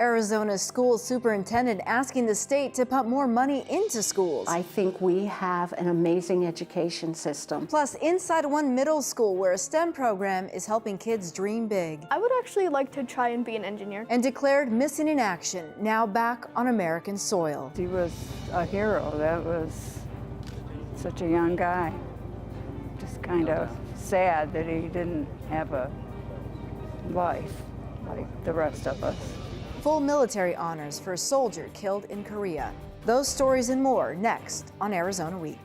Arizona's school superintendent asking the state to pump more money into schools. I think we have an amazing education system. Plus, inside one middle school where a STEM program is helping kids dream big. I would actually like to try and be an engineer. And declared missing in action, now back on American soil. He was a hero. That was such a young guy. Just kind of sad that he didn't have a life like the rest of us. Full military honors for a soldier killed in Korea. Those stories and more next on Arizona Week.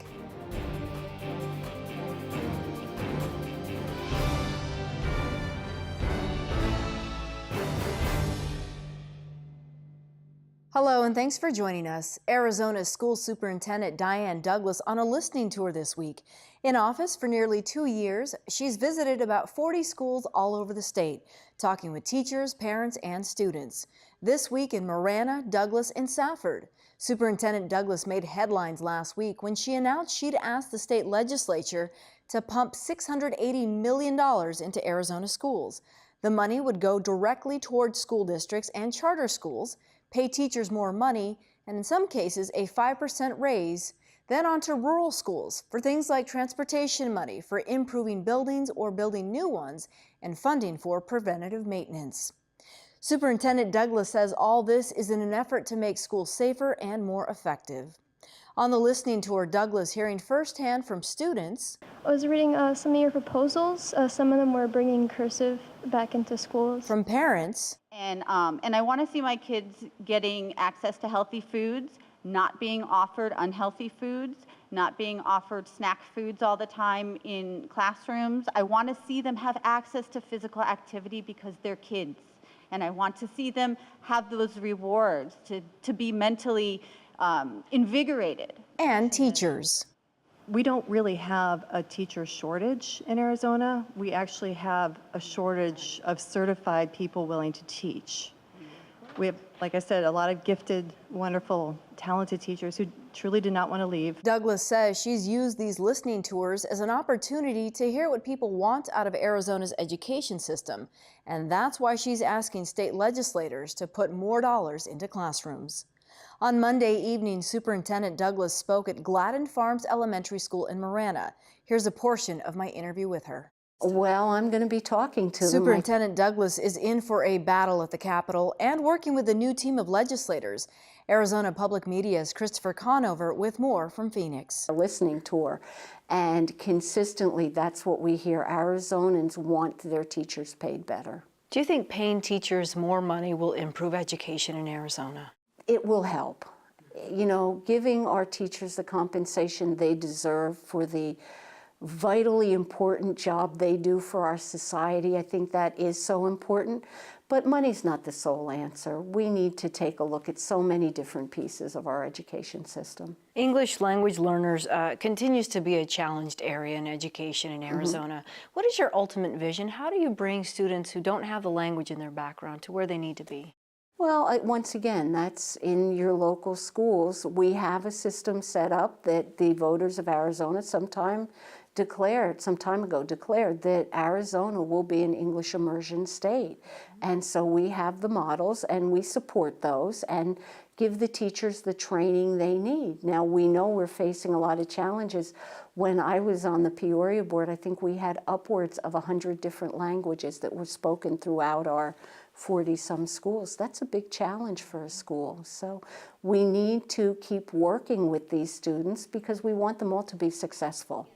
Hello and thanks for joining us. Arizona's School Superintendent Diane Douglas on a listening tour this week. In office for nearly 2 years, she's visited about 40 schools all over the state, talking with teachers, parents, and students. This week in Marana, Douglas, and Safford. Superintendent Douglas made headlines last week when she announced she'd asked the state legislature to pump $680 million into Arizona schools. The money would go directly towards school districts and charter schools, pay teachers more money, and in some cases a 5% raise, then on to rural schools for things like transportation money for improving buildings or building new ones, and funding for preventative maintenance. Superintendent Douglas says all this is in an effort to make schools safer and more effective. On the listening tour, Douglas hearing firsthand from students. I was reading some of your proposals. Some of them were bringing cursive back into schools. From parents. And I want to see my kids getting access to healthy foods, not being offered unhealthy foods, not being offered snack foods all the time in classrooms. I want to see them have access to physical activity because they're kids. And I want to see them have those rewards to be mentally invigorated. And teachers. We don't really have a teacher shortage in Arizona. We actually have a shortage of certified people willing to teach. We have, like I said, a lot of gifted, wonderful, talented teachers who truly do not want to leave. Douglas says she's used these listening tours as an opportunity to hear what people want out of Arizona's education system. And that's why she's asking state legislators to put more dollars into classrooms. On Monday evening, Superintendent Douglas spoke at Gladden Farms Elementary School in Marana. Here's a portion of my interview with her. Well, I'm going to be talking to them. Superintendent Douglas is in for a battle at the Capitol and working with a new team of legislators. Arizona Public Media's Christopher Conover with more from Phoenix. A listening tour, and consistently that's what we hear. Arizonans want their teachers paid better. Do you think paying teachers more money will improve education in Arizona? It will help. You know, giving our teachers the compensation they deserve for the vitally important job they do for our society, I think that is so important. But money's not the sole answer. We need to take a look at so many different pieces of our education system. English language learners continues to be a challenged area in education in Arizona. What is your ultimate vision? How do you bring students who don't have the language in their background to where they need to be? Well, once again, that's in your local schools. We have a system set up that the voters of Arizona some time ago declared that Arizona will be an English immersion state. And so we have the models and we support those and give the teachers the training they need. Now we know we're facing a lot of challenges. When I was on the Peoria board, I think we had upwards of 100 different languages that were spoken throughout our 40-some schools. That's a big challenge for a school. So we need to keep working with these students because we want them all to be successful.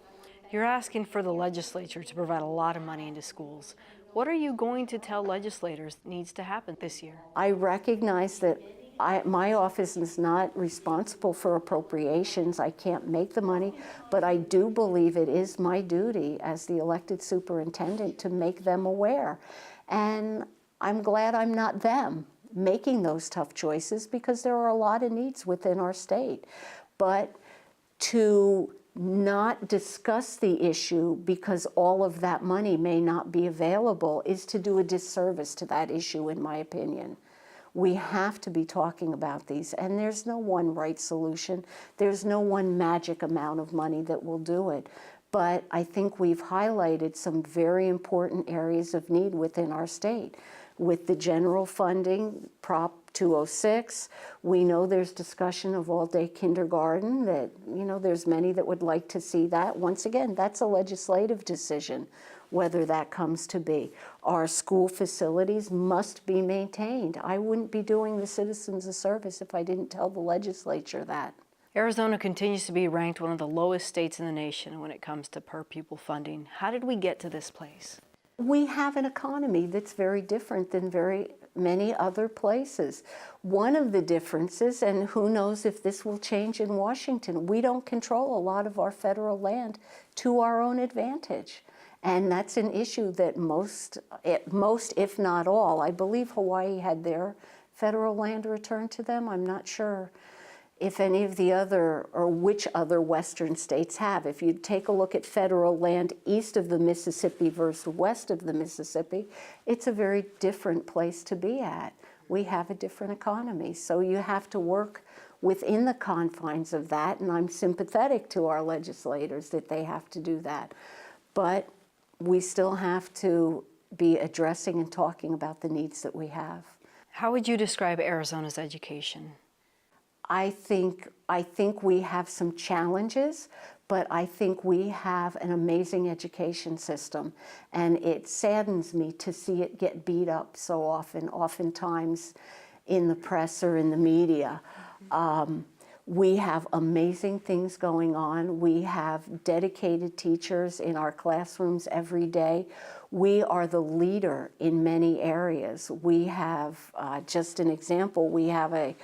You're asking for the legislature to provide a lot of money into schools. What are you going to tell legislators needs to happen this year? I recognize that my office is not responsible for appropriations. I can't make the money, but I do believe it is my duty as the elected superintendent to make them aware. And I'm glad I'm not them making those tough choices because there are a lot of needs within our state. But to not discuss the issue because all of that money may not be available is to do a disservice to that issue, in my opinion. We have to be talking about these, and there's no one right solution. There's no one magic amount of money that will do it. But I think we've highlighted some very important areas of need within our state. with the general funding, Prop 206. We know there's discussion of all-day kindergarten, that, you know, there's many that would like to see that. Once again, that's a legislative decision, whether that comes to be. Our school facilities must be maintained. I wouldn't be doing the citizens a service if I didn't tell the legislature that. Arizona continues to be ranked one of the lowest states in the nation when it comes to per pupil funding. How did we get to this place? We have an economy that's very different than very many other places. One of the differences, and who knows if this will change in Washington, we don't control a lot of our federal land to our own advantage. And that's an issue that most, if not all, I believe Hawaii had their federal land returned to them. I'm not sure if any of the other, or which other Western states have. If you take a look at federal land east of the Mississippi versus west of the Mississippi, it's a very different place to be at. We have a different economy, so you have to work within the confines of that, and I'm sympathetic to our legislators that they have to do that. But we still have to be addressing and talking about the needs that we have. How would you describe Arizona's education? I think we have some challenges, but I think we have an amazing education system, and it saddens me to see it get beat up so often, oftentimes in the press or in the media. We have amazing things going on. We have dedicated teachers in our classrooms every day. We are the leader in many areas. We have, just an example, we have a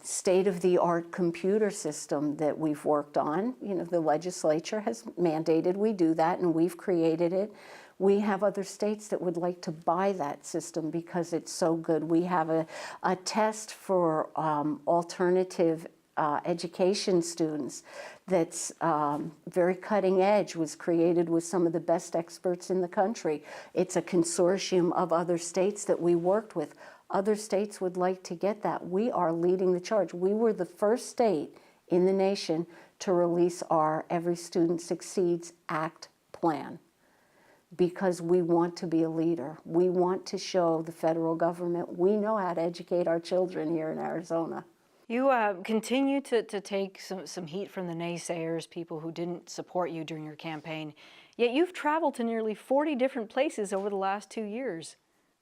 state-of-the-art computer system that we've worked on. You know, the legislature has mandated we do that, and we've created it. We have other states that would like to buy that system because it's so good. We have a test for alternative education students that's very cutting edge, was created with some of the best experts in the country. It's a consortium of other states that we worked with. Other states would like to get that. We are leading the charge. We were the first state in the nation to release our Every Student Succeeds Act plan, because we want to be a leader. We want to show the federal government we know how to educate our children here in Arizona. You continue to take some heat from the naysayers, people who didn't support you during your campaign, yet you've traveled to nearly 40 different places over the last 2 years.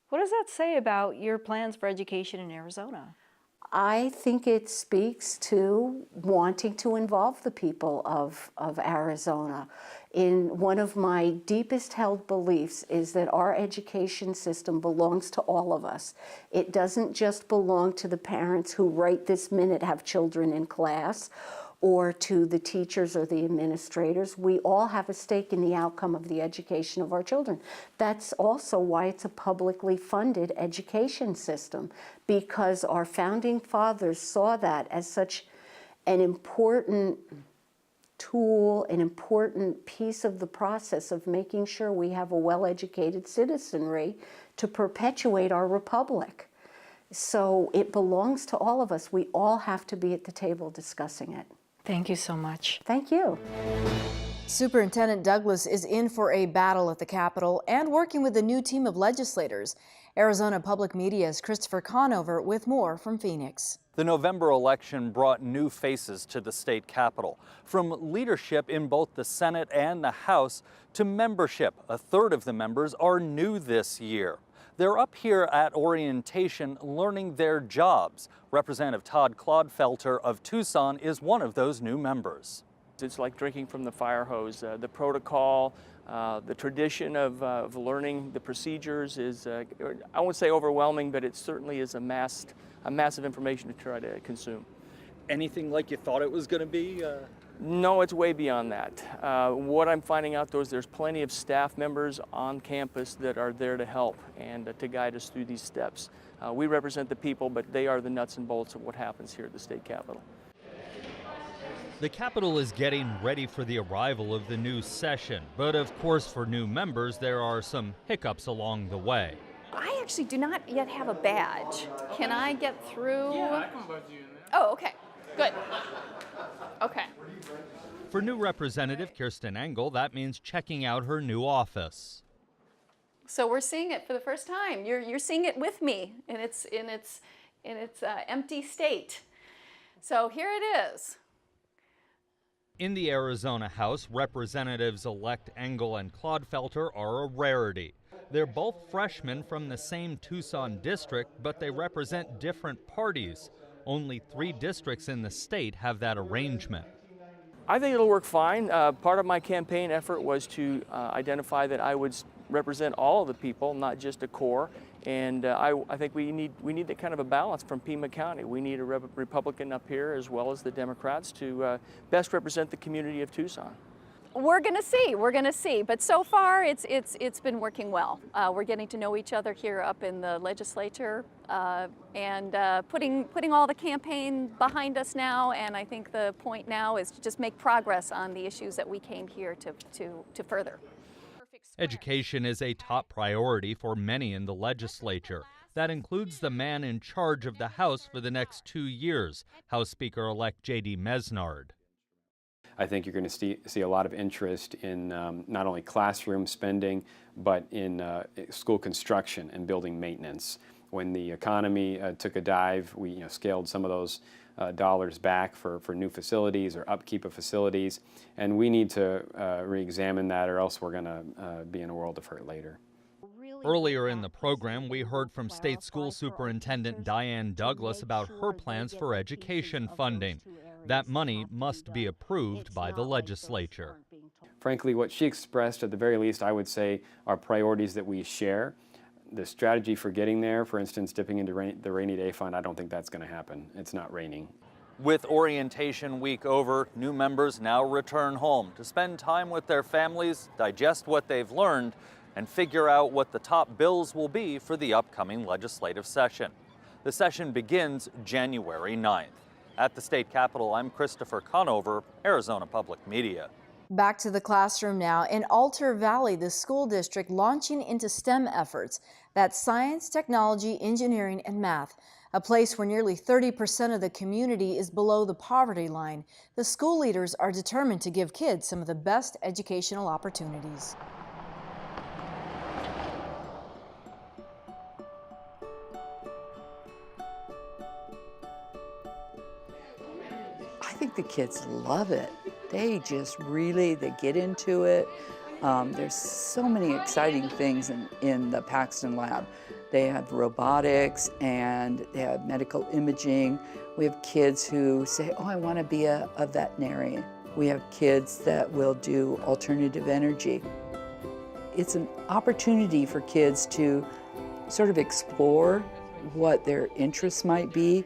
What does that say about your plans for education in Arizona? I think it speaks to wanting to involve the people of Arizona. One of my deepest held beliefs is that our education system belongs to all of us. It doesn't just belong to the parents who right this minute have children in class, or to the teachers or the administrators. We all have a stake in the outcome of the education of our children. That's also why it's a publicly funded education system, because our founding fathers saw that as such an important tool, an important piece of the process of making sure we have a well-educated citizenry to perpetuate our republic. So it belongs to all of us. We all have to be at the table discussing it. Thank you so much. Thank you. Superintendent Douglas is in for a battle at the Capitol and working with a new team of legislators. Arizona Public Media's Christopher Conover with more from Phoenix. The November election brought new faces to the state capitol, from leadership in both the Senate and the House to membership. A third of the members are new this year. They're up here at orientation learning their jobs. Representative Todd Clodfelter of Tucson is one of those new members. It's like drinking from the fire hose. The protocol, the tradition of learning the procedures is, I won't say overwhelming, but it certainly is a massive information to try to consume. Anything like you thought it was going to be? No, it's way beyond that. What I'm finding out, though, is there's plenty of staff members on campus that are there to help and to guide us through these steps. We represent the people, but they are the nuts and bolts of what happens here at the state capitol. The Capitol is getting ready for the arrival of the new session, but of course for new members there are some hiccups along the way. I actually do not yet have a badge. Can I get through? Yeah, I can budge you in there. Oh, okay. Good. Okay. For new Representative Kirsten Engel, that means checking out her new office. So we're seeing it for the first time. You're seeing it with me in its empty state. So here it is. In the Arizona House, Representatives-elect Engel and Clodfelter are a rarity. They're both freshmen from the same Tucson district, but they represent different parties. Only 3 districts in the state have that arrangement. I think it'll work fine. Part of my campaign effort was to identify that I would represent all of the people, not just a core. And I think we need that kind of a balance from Pima County. We need a Republican up here as well as the Democrats to best represent the community of Tucson. We're going to see. But so far, it's been working well. We're getting to know each other here up in the legislature, and putting all the campaign behind us now. And I think the point now is to just make progress on the issues that we came here to further. Education is a top priority for many in the legislature. That includes the man in charge of the House for the next 2 years, House Speaker-elect J.D. Mesnard. I think you're going to see a lot of interest in not only classroom spending, but in school construction and building maintenance. When the economy took a dive, we scaled some of those dollars back for new facilities or upkeep of facilities, and we need to re-examine that, or else we're going to be in a world of hurt later. Earlier in the program, we heard from State School Superintendent Diane Douglas about her plans for education funding. That money must be approved by the legislature. Frankly, what she expressed, at the very least, I would say, are priorities that we share. The strategy for getting there, for instance, dipping into the rainy day fund, I don't think that's going to happen. It's not raining. With orientation week over, new members now return home to spend time with their families, digest what they've learned, and figure out what the top bills will be for the upcoming legislative session. The session begins January 9th. At the state capitol, I'm Christopher Conover, Arizona Public Media. Back to the classroom now. In Altar Valley, the school district launching into STEM efforts. That's science, technology, engineering, and math. A place where nearly 30% of the community is below the poverty line. The school leaders are determined to give kids some of the best educational opportunities. I think the kids love it. They just really, they get into it. There's so many exciting things in the Paxton lab. They have robotics and they have medical imaging. We have kids who say, oh, I want to be a veterinarian. We have kids that will do alternative energy. It's an opportunity for kids to sort of explore what their interests might be.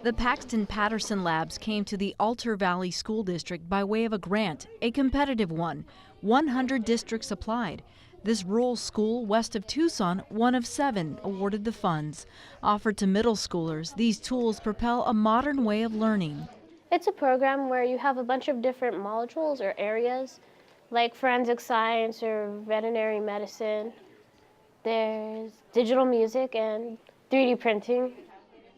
The Paxton-Patterson Labs came to the Altar Valley School District by way of a grant, a competitive one. 100 districts applied. This rural school west of Tucson, one of 7, awarded the funds. Offered to middle schoolers, these tools propel a modern way of learning. It's a program where you have a bunch of different modules or areas, like forensic science or veterinary medicine. There's digital music and 3D printing.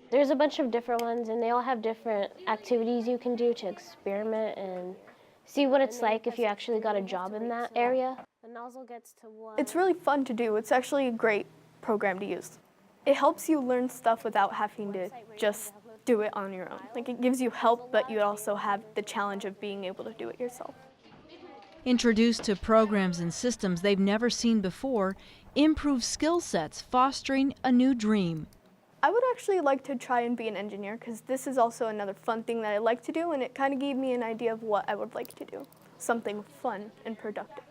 There's a bunch of different ones, and they all have different activities you can do to experiment and see what it's like if you actually got a job in that area. The nozzle gets to one. It's really fun to do. It's actually a great program to use. It helps you learn stuff without having to just do it on your own. Like, it gives you help, but you also have the challenge of being able to do it yourself. Introduced to programs and systems they've never seen before, improve skill sets, fostering a new dream. I would actually like to try and be an engineer because this is also another fun thing that I like to do, and it kind of gave me an idea of what I would like to do, something fun and productive.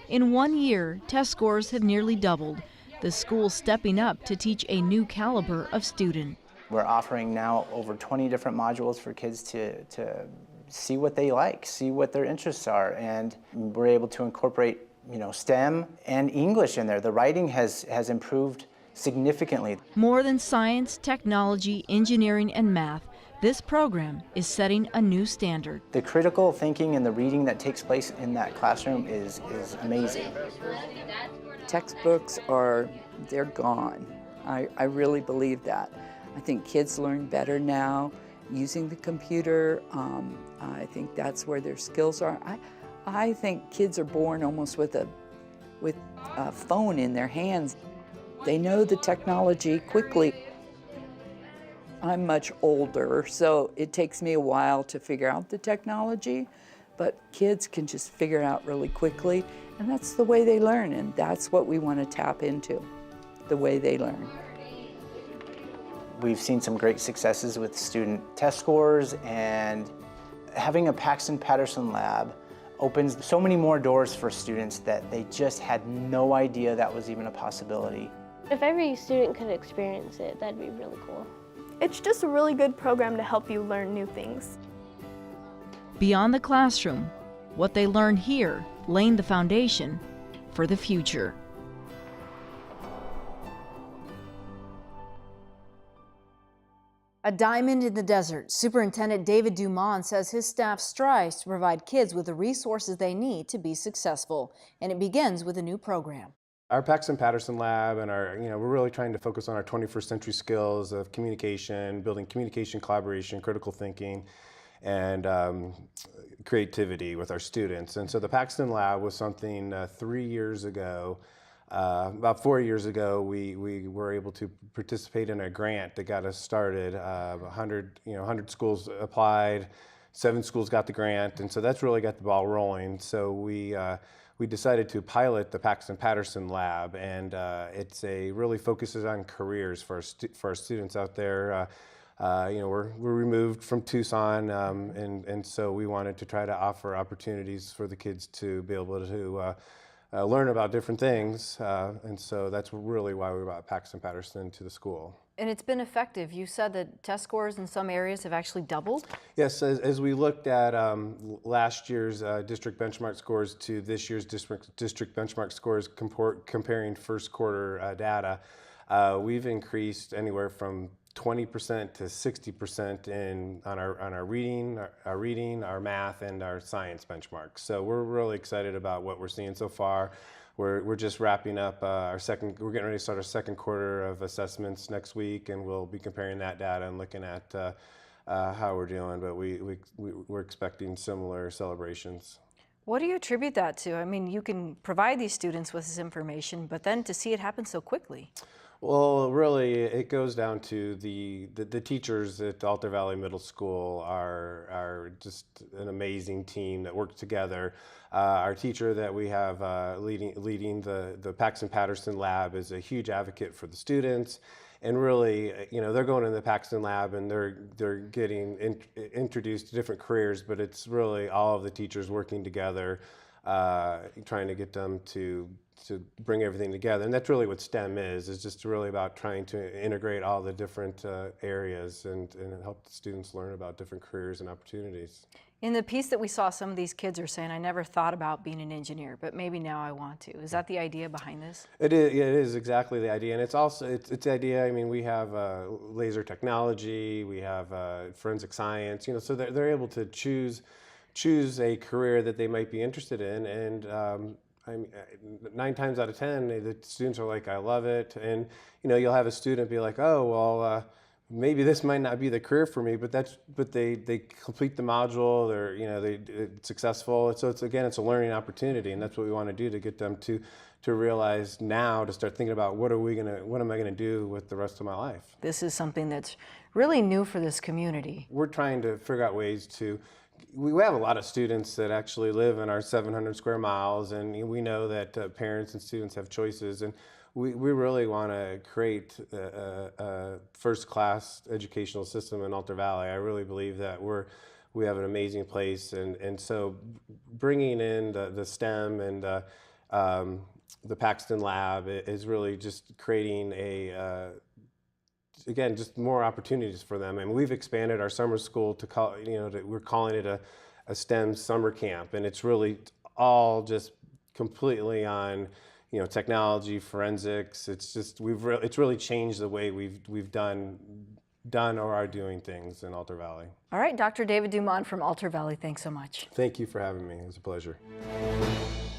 In 1 year, test scores have nearly doubled. The school stepping up to teach a new caliber of student. We're offering now over 20 different modules for kids to see what they like, see what their interests are, and we're able to incorporate, STEM and English in there. The writing has improved significantly. More than science, technology, engineering, and math, this program is setting a new standard. The critical thinking and the reading that takes place in that classroom is amazing. Textbooks they're gone. I really believe that. I think kids learn better now using the computer. I think that's where their skills are. I think kids are born almost with with a phone in their hands. They know the technology quickly. I'm much older, so it takes me a while to figure out the technology, but kids can just figure it out really quickly, and that's the way they learn, and that's what we want to tap into, the way they learn. We've seen some great successes with student test scores, and having a Paxton-Patterson lab opens so many more doors for students that they just had no idea that was even a possibility. If every student could experience it, that'd be really cool. It's just a really good program to help you learn new things. Beyond the classroom, what they learn here laying the foundation for the future. A diamond in the desert, Superintendent David Dumont says his staff strives to provide kids with the resources they need to be successful, and it begins with a new program. Our Paxton-Patterson lab and we're really trying to focus on our 21st century skills of communication, building communication, collaboration, critical thinking, and creativity with our students. And so the Paxton lab was something 3 years ago. About 4 years ago, we were able to participate in a grant that got us started. 100 schools applied, 7 schools got the grant, and so that's really got the ball rolling. So we decided to pilot the Paxton-Patterson lab, and really focuses on careers for our students out there. We're removed from Tucson, and so we wanted to try to offer opportunities for the kids to be able to learn about different things, and so that's really why we brought Paxton-Patterson to the school. And it's been effective. You said that test scores in some areas have actually doubled? Yes, as we looked at last year's district benchmark scores to this year's district benchmark scores, comparing first quarter data, we've increased anywhere from 20% to 60% on our reading, our math, and our science benchmarks. So we're really excited about what we're seeing so far. We're just wrapping up we're getting ready to start our second quarter of assessments next week, and we'll be comparing that data and looking at how we're doing, but we're expecting similar celebrations. What do you attribute that to? I mean, you can provide these students with this information, but then to see it happen so quickly. Well, really, it goes down to the teachers at Alta Valley Middle School are just an amazing team that works together. Our teacher that we have leading the Paxton-Patterson lab is a huge advocate for the students. And really, they're going in the Paxton lab and they're getting introduced to different careers, but it's really all of the teachers working together, trying to get them to bring everything together. And that's really what STEM is just really about trying to integrate all the different areas and help the students learn about different careers and opportunities. In the piece that we saw, some of these kids are saying, I never thought about being an engineer, but maybe now I want to. Is that the idea behind this? It is exactly the idea. And it's also, it's the idea, I mean, we have laser technology, we have forensic science, so they're able to choose a career that they might be interested in. And 9 times out of 10, the students are like, I love it. And, you'll have a student be like, oh, well, maybe this might not be the career for me, but they complete the module, they're successful. So it's a learning opportunity, and that's what we want to do to get them to realize now, to start thinking about what am I gonna do with the rest of my life. This is something that's really new for this community. We're trying to figure out ways to. We have a lot of students that actually live in our 700 square miles, and we know that parents and students have choices, and we really want to create a first-class educational system in Alta Valley. I really believe that we have an amazing place, and so bringing in the STEM and the Paxton Lab is really just creating again, just more opportunities for them. And we've expanded our summer school to we're calling it a STEM summer camp, and it's really all just completely on technology, forensics. It's really changed the way we've done or are doing things in Alta Valley. All right, Dr. David Dumont from Alta Valley, thanks so much. Thank you for having me. It was a pleasure.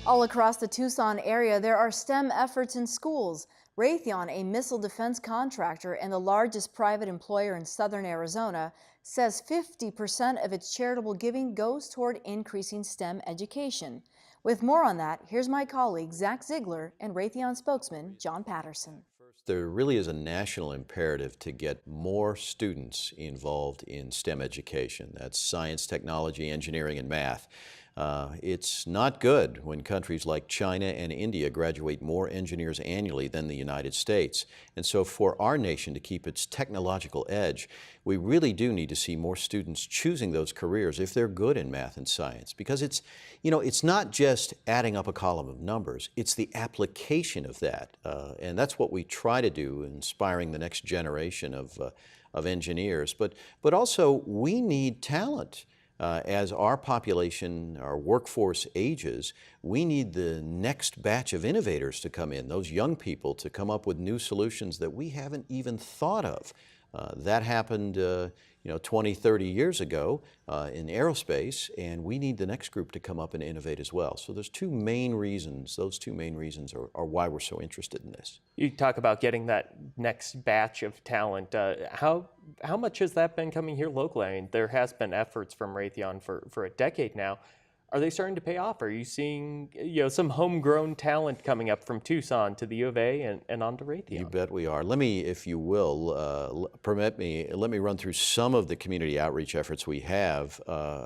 All across the Tucson area, there are STEM efforts in schools. Raytheon, a missile defense contractor and the largest private employer in southern Arizona, says 50% of its charitable giving goes toward increasing STEM education. With more on that, here's my colleague Zach Ziegler and Raytheon spokesman John Patterson. There really is a national imperative to get more students involved in STEM education. That's science, technology, engineering, and math. It's not good when countries like China and India graduate more engineers annually than the United States. And so for our nation to keep its technological edge, we really do need to see more students choosing those careers if they're good in math and science. Because it's not just adding up a column of numbers, it's the application of that. And that's what we try to do, inspiring the next generation of engineers. But also, we need talent. As our population, our workforce ages, we need the next batch of innovators to come in, those young people to come up with new solutions that we haven't even thought of. That happened 20, 30 years ago in aerospace, and we need the next group to come up and innovate as well. So there's two main reasons, those two main reasons are why we're so interested in this. You talk about getting that next batch of talent. How much has that been coming here locally? I mean, there has been efforts from Raytheon for a decade now. Are they starting to pay off? Are you seeing some homegrown talent coming up from Tucson to the U of A and on to Raytheon? You bet we are. Let me, if you will, let me run through some of the community outreach efforts we have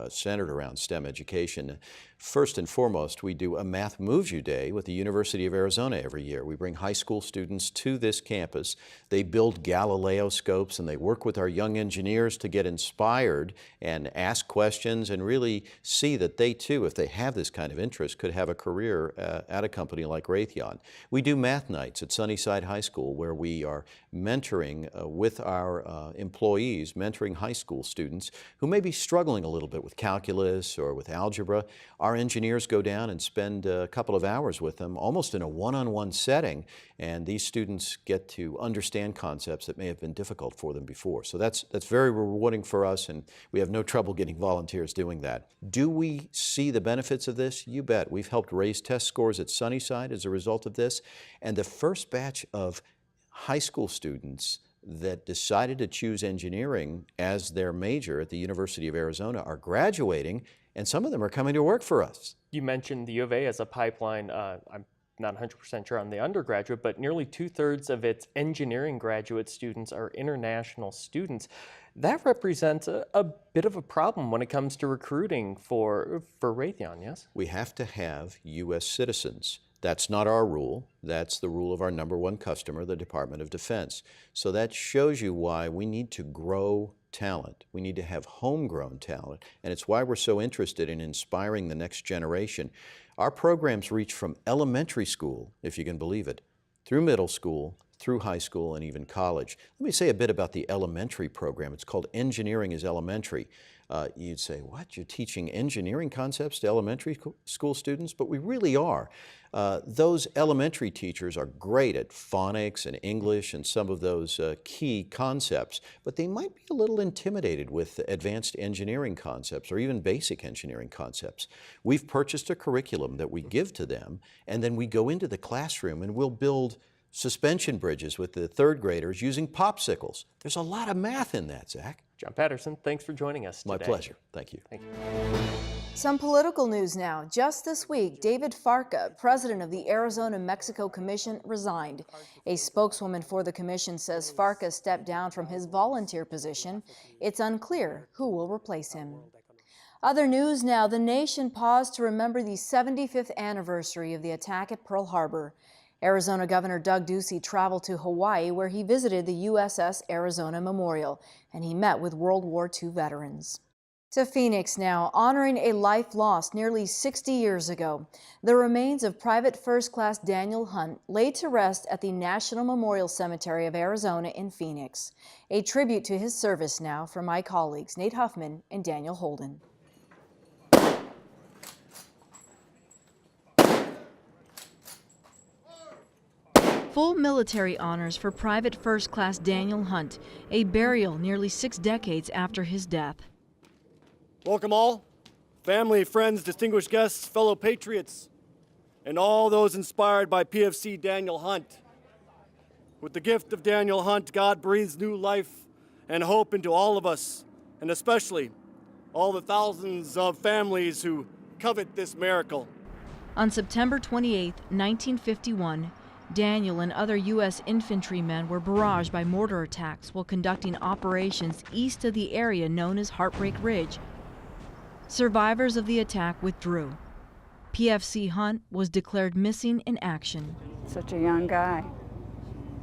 centered around STEM education. First and foremost, we do a Math Moves You Day with the University of Arizona every year. We bring high school students to this campus. They build Galileo scopes and they work with our young engineers to get inspired and ask questions and really see that they too, if they have this kind of interest, could have a career at a company like Raytheon. We do math nights at Sunnyside High School where we are mentoring with our employees, mentoring high school students who may be struggling a little bit with calculus or with algebra. Our engineers go down and spend a couple of hours with them, almost in a one-on-one setting, and these students get to understand concepts that may have been difficult for them before. So that's very rewarding for us, and we have no trouble getting volunteers doing that. Do we see the benefits of this? You bet. We've helped raise test scores at Sunnyside as a result of this, and the first batch of high school students that decided to choose engineering as their major at the University of Arizona are graduating, and some of them are coming to work for us. You mentioned the U of A as a pipeline. I'm not 100% sure on the undergraduate, but nearly 2/3 of its engineering graduate students are international students. That represents a bit of a problem when it comes to recruiting for Raytheon, yes? We have to have U.S. citizens. That's not our rule. That's the rule of our number one customer, the Department of Defense. So that shows you why we need to grow talent. We need to have homegrown talent, and it's why we're so interested in inspiring the next generation. Our programs reach from elementary school, if you can believe it, through middle school, through high school, and even college. Let me say a bit about the elementary program. It's called Engineering is Elementary. You'd say, what? You're teaching engineering concepts to elementary school students? But we really are. Those elementary teachers are great at phonics and English and some of those key concepts, but they might be a little intimidated with advanced engineering concepts or even basic engineering concepts. We've purchased a curriculum that we give to them, and then we go into the classroom and we'll build suspension bridges with the third graders using popsicles. There's a lot of math in that, Zach. John Patterson, thanks for joining us today. My pleasure. Thank you. Thank you. Some political news now. Just this week, David Farca, president of the Arizona-Mexico Commission, resigned. A spokeswoman for the commission says Farca stepped down from his volunteer position. It's unclear who will replace him. Other news now. The nation paused to remember the 75th anniversary of the attack at Pearl Harbor. Arizona Governor Doug Ducey traveled to Hawaii, where he visited the USS Arizona Memorial, and he met with World War II veterans. To Phoenix now, honoring a life lost nearly 60 years ago. The remains of Private First Class Daniel Hunt laid to rest at the National Memorial Cemetery of Arizona in Phoenix. A tribute to his service now from my colleagues Nate Huffman and Daniel Holden. Full military honors for Private First Class Daniel Hunt, a burial nearly 6 decades after his death. Welcome all, family, friends, distinguished guests, fellow patriots, and all those inspired by PFC Daniel Hunt. With the gift of Daniel Hunt, God breathes new life and hope into all of us, and especially all the thousands of families who covet this miracle. On September 28, 1951, Daniel and other U.S. infantrymen were barraged by mortar attacks while conducting operations east of the area known as Heartbreak Ridge. Survivors of the attack withdrew. PFC Hunt was declared missing in action. Such a young guy.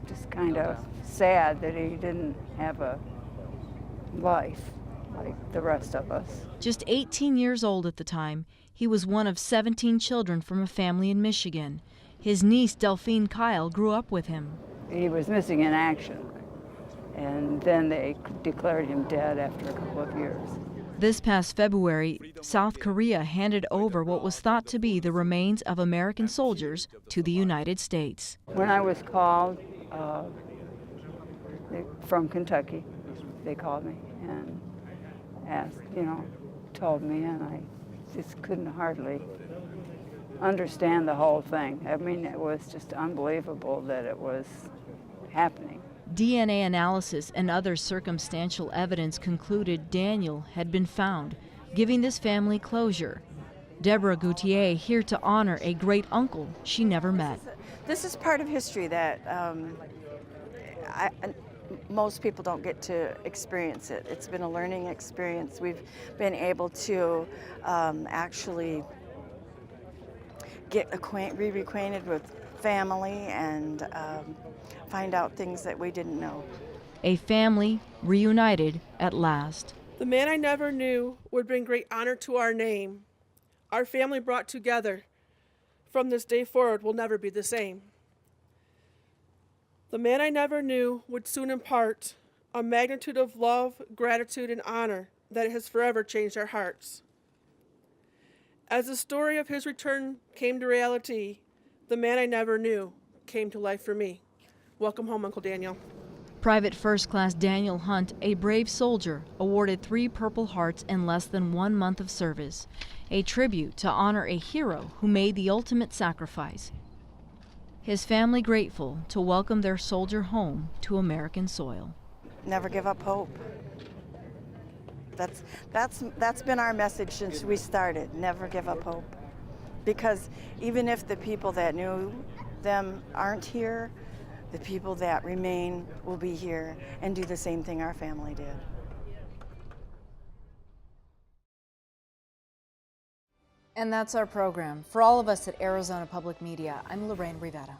Just kind of sad that he didn't have a life like the rest of us. Just 18 years old at the time, he was one of 17 children from a family in Michigan. His niece, Delphine Kyle, grew up with him. He was missing in action, and then they declared him dead after a couple of years. This past February, South Korea handed over what was thought to be the remains of American soldiers to the United States. When I was called from Kentucky, they called me and asked, told me, and I just couldn't hardly understand the whole thing. I mean, it was just unbelievable that it was happening. DNA analysis and other circumstantial evidence concluded Daniel had been found, giving this family closure. Deborah Gautier here to honor a great uncle she never met. This is part of history that most people don't get to experience it. It's been a learning experience. We've been able to actually get reacquainted with family and find out things that we didn't know. A family reunited at last. The man I never knew would bring great honor to our name. Our family brought together. From this day forward will never be the same. The man I never knew would soon impart a magnitude of love, gratitude, and honor that has forever changed our hearts. As the story of his return came to reality, the man I never knew came to life for me. Welcome home, Uncle Daniel. Private First Class Daniel Hunt, a brave soldier, awarded 3 Purple Hearts in less than 1 month of service, a tribute to honor a hero who made the ultimate sacrifice. His family grateful to welcome their soldier home to American soil. Never give up hope. That's been our message since we started. Never give up hope. Because even if the people that knew them aren't here, the people that remain will be here and do the same thing our family did. And that's our program. For all of us at Arizona Public Media, I'm Lorraine Rivera.